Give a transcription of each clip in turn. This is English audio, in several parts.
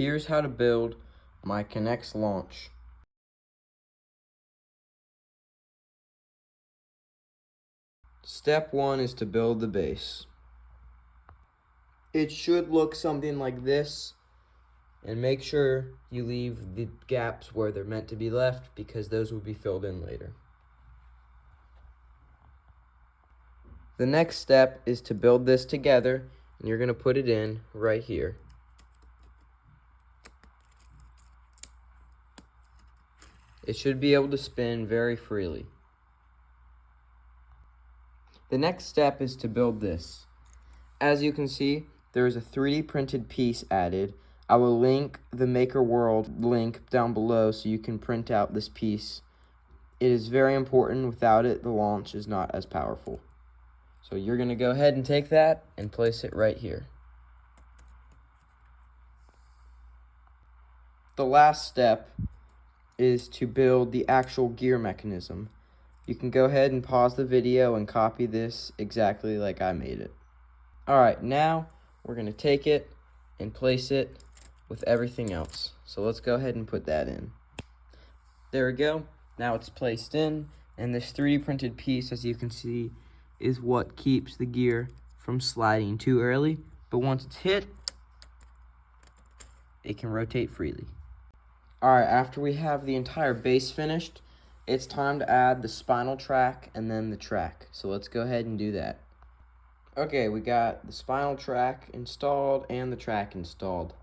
Here's how to build my K'NEX launch. Step 1 is to build the base. It should look something like this, and make sure you leave the gaps where they're meant to be left because those will be filled in later. The next step is to build this together, and you're going to put it in right here. It should be able to spin very freely. The next step is to build this. As you can see, there is a 3D printed piece added. I will link the Maker World link down below so you can print out this piece. It is very important. Without it, the launch is not as powerful. So you're going to go ahead and take that and place it right here. The last step is to build the actual gear mechanism. You can go ahead and pause the video and copy this exactly like I made it. Alright, now we're going to take it and place it with everything else. So let's go ahead and put that in. There we go. Now it's placed in, and this 3D printed piece, as you can see, is what keeps the gear from sliding too early. But once it's hit, it can rotate freely. Alright, after we have the entire base finished, it's time to add the spinal track and then the track. So let's go ahead and do that. Okay, we got the spinal track installed and the track installed.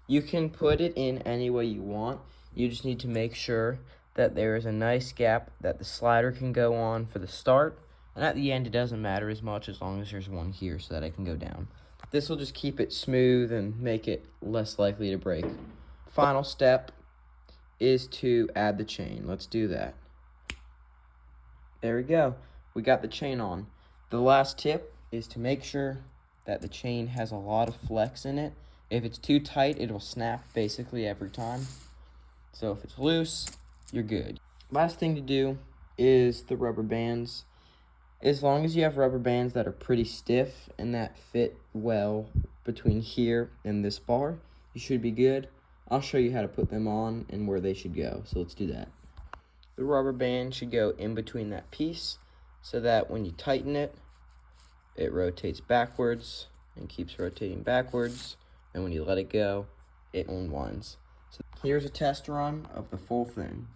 You can put it in any way you want. You just need to make sure that there is a nice gap that the slider can go on for the start. And at the end, it doesn't matter as much as long as there's one here so that I can go down. This will just keep it smooth and make it less likely to break. Final step is to add the chain. Let's do that. There we go. We got the chain on. The last tip is to make sure that the chain has a lot of flex in it. If it's too tight, it will snap basically every time. So if it's loose, you're good. Last thing to do is the rubber bands. As long as you have rubber bands that are pretty stiff and that fit well between here and this bar, you should be good. I'll show you how to put them on and where they should go, so let's do that. The rubber band should go in between that piece so that when you tighten it, it rotates backwards and keeps rotating backwards, and when you let it go, it unwinds. So here's a test run of the full thing.